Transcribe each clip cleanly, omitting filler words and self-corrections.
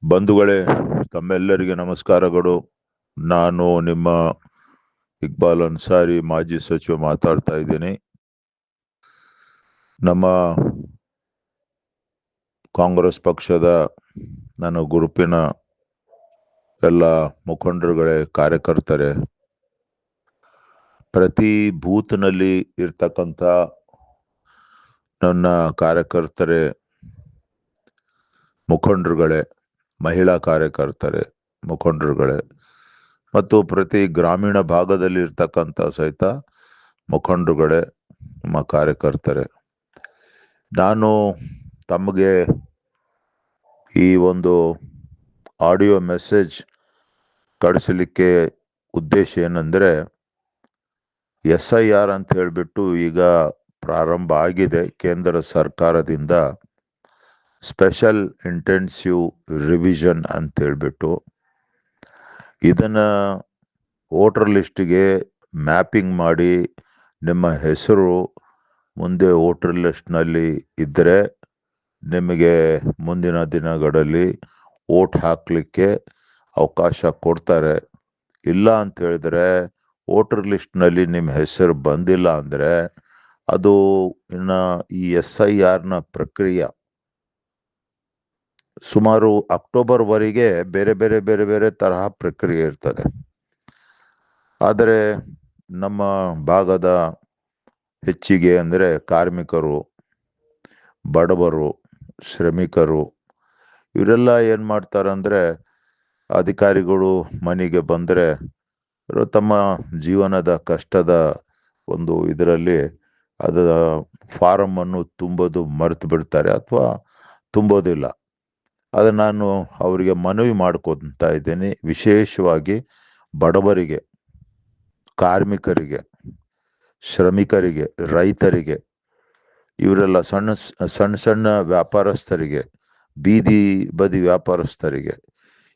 ಬಂಧುಗಳೇ, ತಮ್ಮೆಲ್ಲರಿಗೆ ನಮಸ್ಕಾರಗಳು. ನಾನು ನಿಮ್ಮ ಇಕ್ಬಾಲ್ ಅನ್ಸಾರಿ, ಮಾಜಿ ಸಚಿವ ಮಾತಾಡ್ತಾ ಇದ್ದೀನಿ. ನಮ್ಮ ಕಾಂಗ್ರೆಸ್ ಪಕ್ಷದ ನನ್ನ ಗ್ರೂಪಿನ ಎಲ್ಲ ಮುಖಂಡರುಗಳೇ, ಕಾರ್ಯಕರ್ತರೇ, ಪ್ರತಿ ಬೂತ್ನಲ್ಲಿ ಇರ್ತಕ್ಕಂಥ ನನ್ನ ಕಾರ್ಯಕರ್ತರೇ, ಮುಖಂಡರುಗಳೇ, ಮಹಿಳಾ ಕಾರ್ಯಕರ್ತರೇ, ಮುಖಂಡರುಗಳೇ, ಮತ್ತು ಪ್ರತಿ ಗ್ರಾಮೀಣ ಭಾಗದಲ್ಲಿ ಇರ್ತಕ್ಕಂಥ ಸಹಿತ ಮುಖಂಡರುಗಳೇ, ನಮ್ಮ ಕಾರ್ಯಕರ್ತರೇ, ನಾನು ತಮಗೆ ಈ ಒಂದು ಆಡಿಯೋ ಮೆಸೇಜ್ ಕಳಿಸಲಿಕ್ಕೆ ಉದ್ದೇಶ ಏನಂದರೆ, SIR ಅಂತ ಹೇಳಿಬಿಟ್ಟು ಈಗ ಪ್ರಾರಂಭ ಆಗಿದೆ ಕೇಂದ್ರ ಸರ್ಕಾರದಿಂದ. ಸ್ಪೆಷಲ್ ಇಂಟೆನ್ಸಿವ್ ರಿವಿಷನ್ ಅಂತ ಹೇಳ್ಬಿಟ್ಟು ಇದನ್ನ ವೋಟರ್ ಲಿಸ್ಟಿಗೆ ಮ್ಯಾಪಿಂಗ್ ಮಾಡಿ ನಿಮ್ಮ ಹೆಸರು ಮುಂದೆ ವೋಟರ್ ಲಿಸ್ಟ್ನಲ್ಲಿ ಇದ್ದರೆ ನಿಮಗೆ ಮುಂದಿನ ದಿನಗಳಲ್ಲಿ ವೋಟ್ ಹಾಕಲಿಕ್ಕೆ ಅವಕಾಶ ಕೊಡ್ತಾರೆ. ಇಲ್ಲ ಅಂತ ಹೇಳಿದ್ರೆ, ವೋಟರ್ ಲಿಸ್ಟ್ನಲ್ಲಿ ನಿಮ್ಮ ಹೆಸರು ಬಂದಿಲ್ಲ ಅಂದರೆ ಅದು ಇನ್ನು ಈ SIRನ ಪ್ರಕ್ರಿಯೆ ಸುಮಾರು ಅಕ್ಟೋಬರ್ವರೆಗೆ ಬೇರೆ ಬೇರೆ ಬೇರೆ ಬೇರೆ ತರಹ ಪ್ರಕ್ರಿಯೆ ಇರ್ತದೆ. ಆದರೆ ನಮ್ಮ ಭಾಗದ ಹೆಚ್ಚಿಗೆ ಅಂದರೆ ಕಾರ್ಮಿಕರು, ಬಡವರು, ಶ್ರಮಿಕರು ಇವರೆಲ್ಲ ಏನು ಮಾಡ್ತಾರೆ ಅಂದರೆ, ಅಧಿಕಾರಿಗಳು ಮನೆಗೆ ಬಂದರೆ ತಮ್ಮ ಜೀವನದ ಕಷ್ಟದ ಒಂದು ಇದರಲ್ಲಿ ಅದರ ಫಾರಮನ್ನು ತುಂಬೋದು ಮರೆತು ಬಿಡ್ತಾರೆ ಅಥವಾ ತುಂಬೋದಿಲ್ಲ. ಅದು ನಾನು ಅವರಿಗೆ ಮನವಿ ಮಾಡ್ಕೊತಾ ಇದ್ದೀನಿ. ವಿಶೇಷವಾಗಿ ಬಡವರಿಗೆ, ಕಾರ್ಮಿಕರಿಗೆ, ಶ್ರಮಿಕರಿಗೆ, ರೈತರಿಗೆ, ಇವರೆಲ್ಲ ಸಣ್ಣ ಸಣ್ಣ ವ್ಯಾಪಾರಸ್ಥರಿಗೆ, ಬೀದಿ ಬದಿ ವ್ಯಾಪಾರಸ್ಥರಿಗೆ,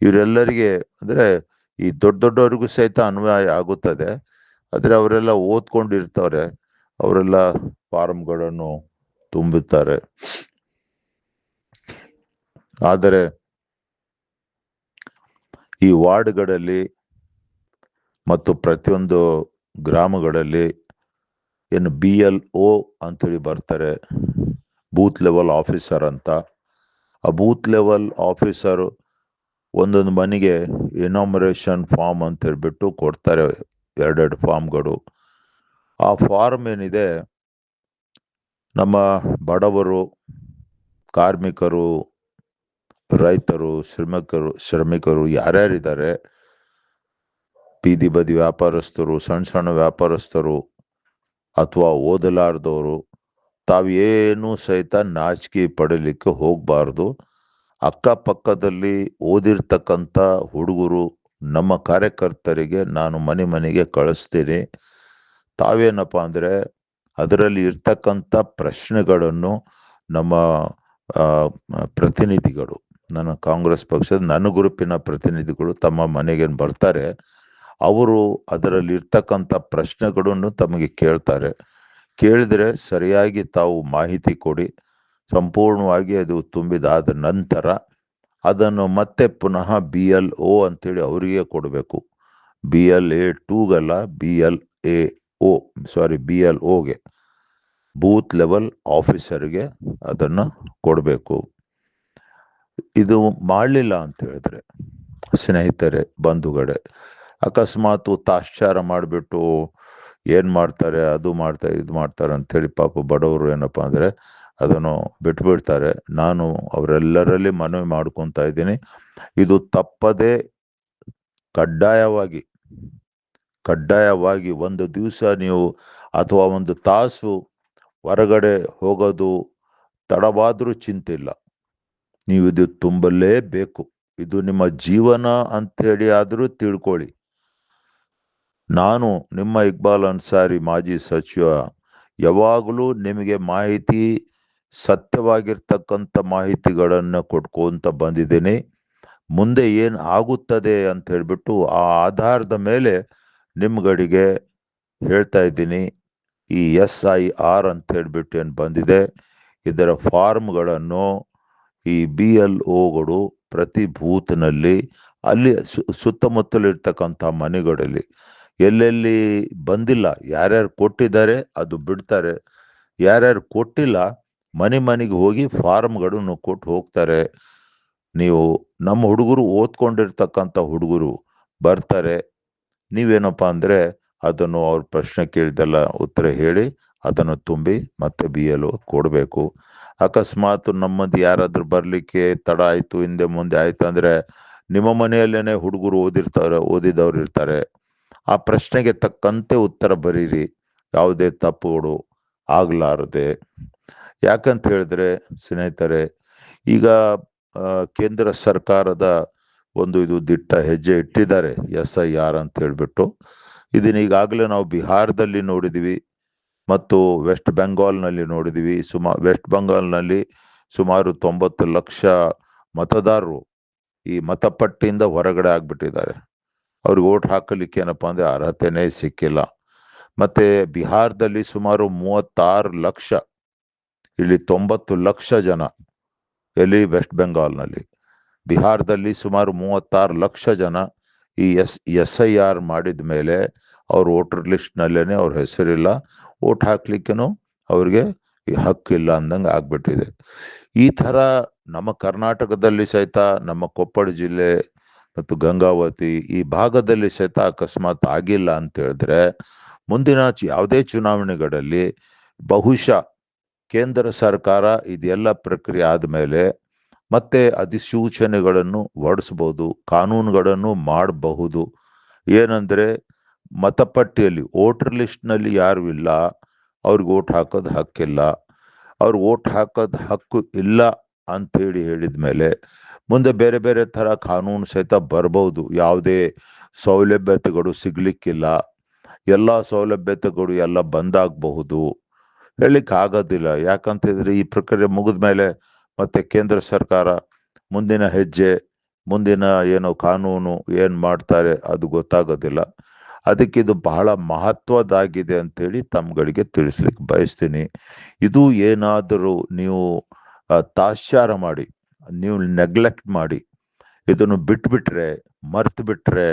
ಇವರೆಲ್ಲರಿಗೆ ಅಂದರೆ ಈ ದೊಡ್ಡವರಿಗೂ ಸಹಿತ ಅನ್ವಯ ಆಗುತ್ತದೆ. ಆದರೆ ಅವರೆಲ್ಲ ಓದ್ಕೊಂಡಿರ್ತಾರೆ, ಅವರೆಲ್ಲ ಫಾರಮ್ಗಳನ್ನು ತುಂಬುತ್ತಾರೆ. ಆದರೆ ಈ ವಾರ್ಡ್ಗಳಲ್ಲಿ ಮತ್ತು ಪ್ರತಿಯೊಂದು ಗ್ರಾಮಗಳಲ್ಲಿ ಏನು BLO ಅಂತೇಳಿ ಬರ್ತಾರೆ, ಬೂತ್ ಲೆವೆಲ್ ಆಫೀಸರ್ ಅಂತ. ಆ ಬೂತ್ ಲೆವೆಲ್ ಆಫೀಸರು ಒಂದೊಂದು ಮನೆಗೆ ಎನಾಮರೇಷನ್ ಫಾರ್ಮ್ ಅಂತ ಹೇಳ್ಬಿಟ್ಟು ಕೊಡ್ತಾರೆ, 2 ಫಾರ್ಮ್ಗಳು. ಆ ಫಾರ್ಮ್ ಏನಿದೆ, ನಮ್ಮ ಬಡವರು, ಕಾರ್ಮಿಕರು, ರೈತರು, ಶ್ರಮಿಕರು ಯಾರ್ಯಾರಿದ್ದಾರೆ, ಬೀದಿ ಬದಿ ವ್ಯಾಪಾರಸ್ಥರು, ಸಣ್ಣ ವ್ಯಾಪಾರಸ್ಥರು ಅಥವಾ ಓದಲಾರ್ದವರು, ತಾವೇನು ಸಹಿತ ನಾಚಿಕೆ ಪಡಲಿಕ್ಕೆ ಹೋಗಬಾರ್ದು. ಅಕ್ಕಪಕ್ಕದಲ್ಲಿ ಓದಿರ್ತಕ್ಕಂಥ ಹುಡುಗರು, ನಮ್ಮ ಕಾರ್ಯಕರ್ತರಿಗೆ ನಾನು ಮನೆಗೆ ಕಳಿಸ್ತೀನಿ. ತಾವೇನಪ್ಪ ಅಂದರೆ ಅದರಲ್ಲಿ ಇರ್ತಕ್ಕಂಥ ಪ್ರಶ್ನೆಗಳನ್ನು ನಮ್ಮ ಪ್ರತಿನಿಧಿಗಳು, ನನ್ನ ಕಾಂಗ್ರೆಸ್ ಪಕ್ಷದ ನನ್ನ ಗ್ರೂಪಿನ ಪ್ರತಿನಿಧಿಗಳು ತಮ್ಮ ಮನೆಗೆ ಬರ್ತಾರೆ. ಅವರು ಅದರಲ್ಲಿ ಇರ್ತಕ್ಕಂಥ ಪ್ರಶ್ನೆಗಳನ್ನು ತಮಗೆ ಕೇಳ್ತಾರೆ. ಕೇಳಿದರೆ ಸರಿಯಾಗಿ ತಾವು ಮಾಹಿತಿ ಕೊಡಿ. ಸಂಪೂರ್ಣವಾಗಿ ಅದು ತುಂಬಿದಾದ ನಂತರ ಅದನ್ನು ಮತ್ತೆ ಪುನಃ BLO ಅಂತೇಳಿ ಅವರಿಗೆ ಕೊಡಬೇಕು. BLA2ಗಲ್ಲ, BLOಗೆ, ಬೂತ್ ಲೆವೆಲ್ ಆಫೀಸರ್ಗೆ ಅದನ್ನು ಕೊಡಬೇಕು. ಇದು ಮಾಡಲಿಲ್ಲ ಅಂತ ಹೇಳಿದ್ರೆ, ಸ್ನೇಹಿತರೆ, ಬಂಧುಗಳೇ, ಅಕಸ್ಮಾತ್ ತಾಶ್ಚಾರ ಮಾಡಿಬಿಟ್ಟು ಏನು ಮಾಡ್ತಾರೆ, ಅದು ಮಾಡ್ತಾರೆ, ಇದು ಮಾಡ್ತಾರೆ ಅಂಥೇಳಿ ಪಾಪ ಬಡವರು ಏನಪ್ಪ ಅಂದರೆ ಅದನ್ನು ಬಿಟ್ಬಿಡ್ತಾರೆ. ನಾನು ಅವರೆಲ್ಲರಲ್ಲಿ ಮನವಿ ಮಾಡ್ಕೊತಾ ಇದ್ದೀನಿ, ಇದು ತಪ್ಪದೆ ಕಡ್ಡಾಯವಾಗಿ ಒಂದು ದಿವಸ ನೀವು ಅಥವಾ ಒಂದು ತಾಸು ಹೊರಗಡೆ ಹೋಗೋದು ತಡವಾದರೂ ಚಿಂತಿಲ್ಲ, ನೀವು ಇದು ತುಂಬಲೇಬೇಕು. ಇದು ನಿಮ್ಮ ಜೀವನ ಅಂಥೇಳಿ ಆದರೂ ತಿಳ್ಕೊಳ್ಳಿ. ನಾನು ನಿಮ್ಮ ಇಕ್ಬಾಲ್ ಅನ್ಸಾರಿ, ಮಾಜಿ ಸಚಿವ, ಯಾವಾಗಲೂ ನಿಮಗೆ ಮಾಹಿತಿ, ಸತ್ಯವಾಗಿರ್ತಕ್ಕಂಥ ಮಾಹಿತಿಗಳನ್ನು ಕೊಟ್ಕೊಂತ ಬಂದಿದ್ದೀನಿ. ಮುಂದೆ ಏನು ಆಗುತ್ತದೆ ಅಂತ ಹೇಳ್ಬಿಟ್ಟು ಆ ಆಧಾರದ ಮೇಲೆ ನಿಮ್ಗಳಿಗೆ ಹೇಳ್ತಾ ಇದ್ದೀನಿ. ಈ SIR ಅಂತ ಹೇಳ್ಬಿಟ್ಟು ಏನು ಬಂದಿದೆ, ಇದರ ಫಾರ್ಮ್ಗಳನ್ನು ಈ BLOಗಳು ಪ್ರತಿ ಬೂತ್ನಲ್ಲಿ ಅಲ್ಲಿ ಸುತ್ತಮುತ್ತಲಿರ್ತಕ್ಕಂಥ ಮನೆಗಳಲ್ಲಿ ಎಲ್ಲೆಲ್ಲಿ ಬಂದಿಲ್ಲ, ಯಾರ್ಯಾರು ಕೊಟ್ಟಿದ್ದಾರೆ ಅದು ಬಿಡ್ತಾರೆ, ಯಾರ್ಯಾರು ಕೊಟ್ಟಿಲ್ಲ ಮನೆ ಮನೆಗೆ ಹೋಗಿ ಫಾರ್ಮ್ಗಳನ್ನು ಕೊಟ್ಟು ಹೋಗ್ತಾರೆ. ನೀವು ನಮ್ಮ ಹುಡುಗರು ಓದ್ಕೊಂಡಿರ್ತಕ್ಕಂಥ ಹುಡುಗರು ಬರ್ತಾರೆ, ನೀವೇನಪ್ಪ ಅಂದರೆ ಅದನ್ನು ಅವ್ರ ಪ್ರಶ್ನೆ ಕೇಳಿದೆಲ್ಲ ಉತ್ತರ ಹೇಳಿ ಅದನ್ನು ತುಂಬಿ ಮತ್ತೆ BLO ಕೊಡಬೇಕು. ಅಕಸ್ಮಾತ್ ನಮ್ಮದು ಯಾರಾದ್ರೂ ಬರಲಿಕ್ಕೆ ತಡ ಆಯಿತು, ಹಿಂದೆ ಮುಂದೆ ಆಯಿತು ಅಂದರೆ ನಿಮ್ಮ ಮನೆಯಲ್ಲೇನೆ ಹುಡುಗರು ಓದಿದವ್ರು ಇರ್ತಾರೆ, ಆ ಪ್ರಶ್ನೆಗೆ ತಕ್ಕಂತೆ ಉತ್ತರ ಬರೀರಿ, ಯಾವುದೇ ತಪ್ಪುಗಳು ಆಗಲಾರದೆ. ಯಾಕಂತ ಹೇಳಿದ್ರೆ ಸ್ನೇಹಿತರೆ, ಈಗ ಕೇಂದ್ರ ಸರ್ಕಾರದ ಇದು ದಿಟ್ಟ ಹೆಜ್ಜೆ ಇಟ್ಟಿದ್ದಾರೆ, SIR ಅಂತ ಹೇಳ್ಬಿಟ್ಟು. ಇದನ್ನ ಈಗಾಗಲೇ ನಾವು ಬಿಹಾರದಲ್ಲಿ ನೋಡಿದ್ವಿ ಮತ್ತು ವೆಸ್ಟ್ ಬೆಂಗಾಲ್ನಲ್ಲಿ ನೋಡಿದ್ವಿ. ವೆಸ್ಟ್ ಬೆಂಗಾಲ್ನಲ್ಲಿ ಸುಮಾರು 90 ಲಕ್ಷ ಮತದಾರರು ಈ ಮತಪಟ್ಟಿಯಿಂದ ಹೊರಗಡೆ ಆಗ್ಬಿಟ್ಟಿದ್ದಾರೆ. ಅವ್ರಿಗೆ ಓಟ್ ಹಾಕಲಿಕ್ಕೆ ಏನಪ್ಪಾ ಅಂದ್ರೆ ಅರ್ಹತೆನೇ ಸಿಕ್ಕಿಲ್ಲ. ಮತ್ತೆ ಬಿಹಾರದಲ್ಲಿ ಸುಮಾರು 36 ಲಕ್ಷ, ಇಲ್ಲಿ 90 ಲಕ್ಷ ಜನ, ಎಲ್ಲಿ ವೆಸ್ಟ್ ಬೆಂಗಾಲ್ನಲ್ಲಿ. ಬಿಹಾರದಲ್ಲಿ ಸುಮಾರು 36 ಲಕ್ಷ ಜನ ಈ SIR ಮಾಡಿದ ಮೇಲೆ ಅವ್ರ ವೋಟರ್ ಲಿಸ್ಟ್ನಲ್ಲೇನೆ ಅವ್ರ ಹೆಸರಿಲ್ಲ, ಓಟ್ ಹಾಕ್ಲಿಕ್ಕೇನು ಅವ್ರಿಗೆ ಈ ಹಕ್ಕಿಲ್ಲ ಅಂದಂಗೆ ಆಗ್ಬಿಟ್ಟಿದೆ. ಈ ಥರ ನಮ್ಮ ಕರ್ನಾಟಕದಲ್ಲಿ ಸಹಿತ, ನಮ್ಮ ಕೊಪ್ಪಳ ಜಿಲ್ಲೆ ಮತ್ತು ಗಂಗಾವತಿ ಈ ಭಾಗದಲ್ಲಿ ಸಹಿತ ಅಕಸ್ಮಾತ್ ಆಗಿಲ್ಲ ಅಂತ ಹೇಳಿದ್ರೆ ಮುಂದಿನ ಯಾವುದೇ ಚುನಾವಣೆಗಳಲ್ಲಿ ಬಹುಶಃ ಕೇಂದ್ರ ಸರ್ಕಾರ ಇದೆಲ್ಲ ಪ್ರಕ್ರಿಯೆ ಆದಮೇಲೆ ಮತ್ತೆ ಅಧಿಸೂಚನೆಗಳನ್ನು ಹೊರಡಿಸ್ಬೋದು, ಕಾನೂನುಗಳನ್ನು ಮಾಡಬಹುದು. ಏನಂದ್ರೆ ಮತಪಟ್ಟಿಯಲ್ಲಿ ವೋಟರ್ ಲಿಸ್ಟ್ನಲ್ಲಿ ಯಾರು ಇಲ್ಲ ಅವ್ರಿಗೆ ಓಟ್ ಹಾಕೋದು ಹಕ್ಕಿಲ್ಲ, ಅವ್ರಿಗೆ ಓಟ್ ಹಾಕೋದು ಹಕ್ಕು ಇಲ್ಲ ಅಂಥೇಳಿ ಹೇಳಿದ ಮೇಲೆ ಮುಂದೆ ಬೇರೆ ಬೇರೆ ಥರ ಕಾನೂನು ಸಹಿತ ಬರ್ಬೋದು. ಯಾವುದೇ ಸೌಲಭ್ಯತೆಗಳು ಸಿಗ್ಲಿಕ್ಕಿಲ್ಲ, ಎಲ್ಲ ಸೌಲಭ್ಯತೆಗಳು ಎಲ್ಲ ಬಂದಾಗಬಹುದು, ಹೇಳಲಿಕ್ಕೆ ಆಗೋದಿಲ್ಲ. ಯಾಕಂತಿದ್ರೆ ಈ ಪ್ರಕ್ರಿಯೆ ಮುಗಿದ ಮೇಲೆ ಮತ್ತೆ ಕೇಂದ್ರ ಸರ್ಕಾರ ಮುಂದಿನ ಹೆಜ್ಜೆ, ಮುಂದಿನ ಏನೋ ಕಾನೂನು ಏನು ಮಾಡ್ತಾರೆ ಅದು ಗೊತ್ತಾಗೋದಿಲ್ಲ. ಅದಕ್ಕೆ ಇದು ಬಹಳ ಮಹತ್ವದಾಗಿದೆ ಅಂತೇಳಿ ತಮ್ಗಳಿಗೆ ತಿಳಿಸ್ಲಿಕ್ಕೆ ಬಯಸ್ತೀನಿ. ಇದು ಏನಾದರೂ ನೀವು ತಾತ್ಸಾರ ಮಾಡಿ, ನೀವು ನೆಗ್ಲೆಕ್ಟ್ ಮಾಡಿ, ಇದನ್ನು ಬಿಟ್ಬಿಟ್ರೆ, ಮರ್ತು ಬಿಟ್ರೆ,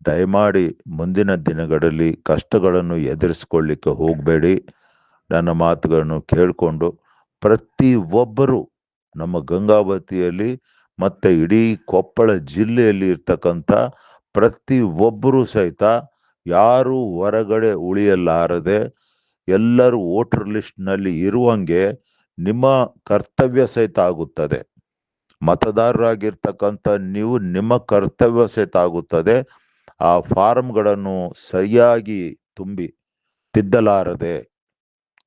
ದಯಮಾಡಿ ಮುಂದಿನ ದಿನಗಳಲ್ಲಿ ಕಷ್ಟಗಳನ್ನು ಎದುರಿಸ್ಕೊಳ್ಳಿಕ್ಕೆ ಹೋಗಬೇಡಿ. ನನ್ನ ಮಾತುಗಳನ್ನು ಕೇಳಿಕೊಂಡು ಪ್ರತಿ ಒಬ್ಬರು ನಮ್ಮ ಗಂಗಾವತಿಯಲ್ಲಿ ಮತ್ತೆ ಇಡೀ ಕೊಪ್ಪಳ ಜಿಲ್ಲೆಯಲ್ಲಿ ಇರ್ತಕ್ಕಂಥ ಪ್ರತಿ ಒಬ್ಬರು ಸಹಿತ ಯಾರು ಹೊರಗಡೆ ಉಳಿಯಲಾರದೆ ಎಲ್ಲರೂ ವೋಟರ್ ಲಿಸ್ಟ್ನಲ್ಲಿ ಇರುವಂಗೆ ನಿಮ್ಮ ಕರ್ತವ್ಯ ಸಹಿತ ಆಗುತ್ತದೆ. ಮತದಾರರಾಗಿರ್ತಕ್ಕಂಥ ನೀವು ನಿಮ್ಮ ಕರ್ತವ್ಯ ಸಹಿತ ಆಗುತ್ತದೆ. ಆ ಫಾರ್ಮ್ಗಳನ್ನು ಸರಿಯಾಗಿ ತುಂಬಿ, ತಿದ್ದಲಾರದೆ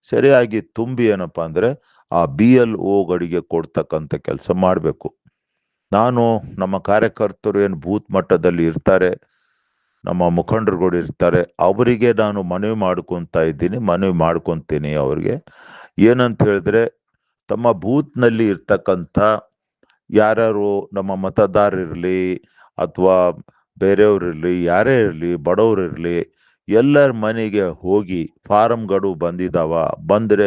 ಸರಿಯಾಗಿ ತುಂಬಿ ಏನಪ್ಪಾ ಅಂದ್ರೆ ಆ BLOಗಳಿಗೆ ಕೊಡ್ತಕ್ಕಂಥ ಕೆಲಸ ಮಾಡಬೇಕು. ನಾನು ನಮ್ಮ ಕಾರ್ಯಕರ್ತರು ಏನು ಬೂತ್ ಮಟ್ಟದಲ್ಲಿ ಇರ್ತಾರೆ, ನಮ್ಮ ಮುಖಂಡರುಗಳು ಇರ್ತಾರೆ, ಅವರಿಗೆ ನಾನು ಮನವಿ ಮಾಡ್ಕೊತೀನಿ ಅವ್ರಿಗೆ. ಏನಂತ ಹೇಳಿದ್ರೆ, ತಮ್ಮ ಬೂತ್ನಲ್ಲಿ ಇರ್ತಕ್ಕಂಥ ಯಾರ್ಯಾರು ನಮ್ಮ ಮತದಾರರಿರಲಿ ಅಥವಾ ಬೇರೆಯವ್ರಿರಲಿ, ಯಾರೇ ಇರಲಿ, ಬಡವರಿರಲಿ, ಎಲ್ಲರ ಮನೆಗೆ ಹೋಗಿ ಫಾರಮ್ಗಳು ಬಂದರೆ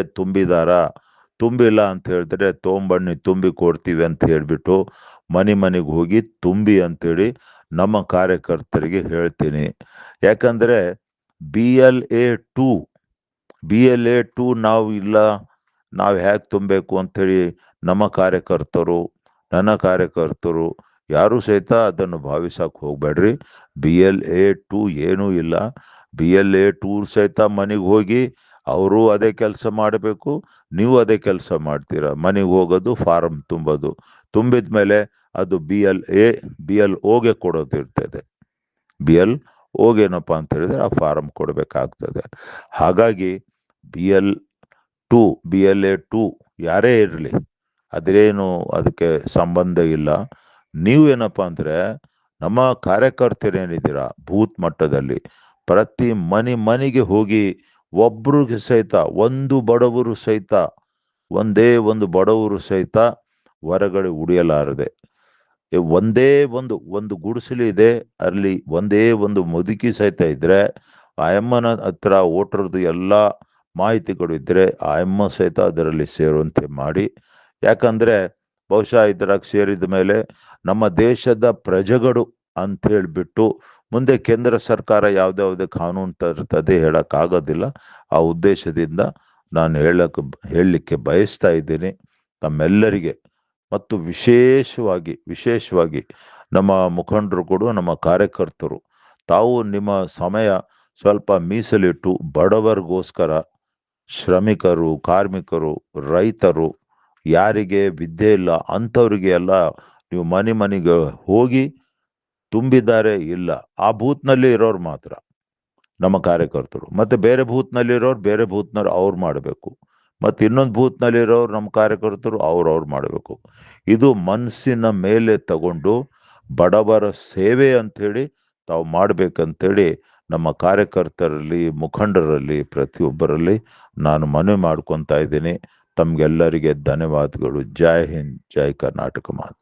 ತುಂಬಿಲ್ಲ ಅಂತ ಹೇಳಿದ್ರೆ ತೊಗೊಂಬಣ್ಣಿ ತುಂಬಿ ಕೊಡ್ತೀವಿ ಅಂತ ಹೇಳ್ಬಿಟ್ಟು ಮನೆಗೆ ಹೋಗಿ ತುಂಬಿ ಅಂತೇಳಿ ನಮ್ಮ ಕಾರ್ಯಕರ್ತರಿಗೆ ಹೇಳ್ತೀನಿ. ಯಾಕಂದ್ರೆ BLA2 ನಾವು ಹೇಗೆ ತುಂಬಬೇಕು ಅಂಥೇಳಿ ನನ್ನ ಕಾರ್ಯಕರ್ತರು ಯಾರು ಸಹಿತ ಅದನ್ನು ಭಾವಿಸಕ್ಕೆ ಹೋಗ್ಬೇಡ್ರಿ. BLA2 ಏನೂ ಇಲ್ಲ. BLA2 ಸಹಿತ ಮನೆಗೆ ಹೋಗಿ ಅವರು ಅದೇ ಕೆಲಸ ಮಾಡಬೇಕು, ನೀವು ಅದೇ ಕೆಲಸ ಮಾಡ್ತೀರ. ಮನೆಗೆ ಹೋಗೋದು, ಫಾರಮ್ ತುಂಬಿದ ಮೇಲೆ ಅದು BLOಗೆ ಕೊಡೋದಿರ್ತದೆ. BLOಗೆ ಏನಪ್ಪ ಅಂತ ಹೇಳಿದ್ರೆ ಆ ಫಾರಮ್ ಕೊಡಬೇಕಾಗ್ತದೆ. ಹಾಗಾಗಿ BLA2 ಯಾರೇ ಇರಲಿ, ಅದೇನು ಅದಕ್ಕೆ ಸಂಬಂಧ ಇಲ್ಲ. ನೀವು ಏನಪ್ಪ ಅಂದ್ರೆ ನಮ್ಮ ಕಾರ್ಯಕರ್ತರೇನಿದ್ದೀರಾ ಬೂತ್ ಮಟ್ಟದಲ್ಲಿ ಪ್ರತಿ ಮನೆಗೆ ಹೋಗಿ ಒಬ್ರಿಗೆ ಸಹಿತ ಒಂದೇ ಒಂದು ಬಡವರು ಸಹಿತ ಹೊರಗಡೆ ಉಳಿಯಲಾರದೆ, ಒಂದೇ ಒಂದು ಗುಡಿಸಲು ಇದೆ, ಅಲ್ಲಿ ಒಂದೇ ಒಂದು ಮುದುಕಿ ಸಹಿತ ಇದ್ರೆ ಆ ಅಮ್ಮನ ಹತ್ರ ವೋಟರ್ದು ಎಲ್ಲ ಮಾಹಿತಿಗಳು ಇದ್ರೆ ಆ ಅಮ್ಮ ಸಹಿತ ಅದರಲ್ಲಿ ಸೇರುವಂತೆ ಮಾಡಿ. ಯಾಕಂದ್ರೆ ಬಹುಶಃ ಇದ್ರಾಗ ಸೇರಿದ ಮೇಲೆ ನಮ್ಮ ದೇಶದ ಪ್ರಜೆಗಳು ಅಂತ ಹೇಳ್ಬಿಟ್ಟು ಮುಂದೆ ಕೇಂದ್ರ ಸರ್ಕಾರ ಯಾವ್ದಾವ್ದೇ ಕಾನೂನು ತರ್ತದೆ ಹೇಳಕ್ಕಾಗೋದಿಲ್ಲ. ಆ ಉದ್ದೇಶದಿಂದ ನಾನು ಹೇಳಲಿಕ್ಕೆ ಬಯಸ್ತಾ ಇದ್ದೀನಿ ತಮ್ಮೆಲ್ಲರಿಗೆ. ಮತ್ತು ವಿಶೇಷವಾಗಿ ನಮ್ಮ ಮುಖಂಡರು ಕೂಡ, ನಮ್ಮ ಕಾರ್ಯಕರ್ತರು, ತಾವು ನಿಮ್ಮ ಸಮಯ ಸ್ವಲ್ಪ ಮೀಸಲಿಟ್ಟು ಬಡವರಿಗೋಸ್ಕರ, ಶ್ರಮಿಕರು, ಕಾರ್ಮಿಕರು, ರೈತರು, ಯಾರಿಗೆ ವಿದ್ಯೆ ಇಲ್ಲ ಅಂಥವ್ರಿಗೆ ಎಲ್ಲ ನೀವು ಮನೆಗೆ ಹೋಗಿ ತುಂಬಿದ್ದಾರೆ ಇಲ್ಲ, ಆ ಬೂತ್ನಲ್ಲಿ ಇರೋರು ಮಾತ್ರ ನಮ್ಮ ಕಾರ್ಯಕರ್ತರು. ಮತ್ತೆ ಬೇರೆ ಬೂತ್ನಲ್ಲಿ ಇರೋರು ಬೇರೆ ಬೂತ್ನಲ್ಲಿ ಅವ್ರು ಮಾಡಬೇಕು. ಮತ್ತೆ ಇನ್ನೊಂದು ಬೂತ್ನಲ್ಲಿ ಇರೋರು ನಮ್ಮ ಕಾರ್ಯಕರ್ತರು ಅವ್ರು ಮಾಡಬೇಕು. ಇದು ಮನಸ್ಸಿನ ಮೇಲೆ ತಗೊಂಡು ಬಡವರ ಸೇವೆ ಅಂಥೇಳಿ ತಾವು ಮಾಡ್ಬೇಕಂತೇಳಿ ನಮ್ಮ ಕಾರ್ಯಕರ್ತರಲ್ಲಿ, ಮುಖಂಡರಲ್ಲಿ, ಪ್ರತಿಯೊಬ್ಬರಲ್ಲಿ ನಾನು ಮನವಿ ಮಾಡ್ಕೊತಾ ಇದ್ದೀನಿ. ತಮ್ಗೆಲ್ಲರಿಗೆ ಧನ್ಯವಾದಗಳು. ಜೈ ಹಿಂದ್, ಜೈ ಕರ್ನಾಟಕ ಮಾತೆ.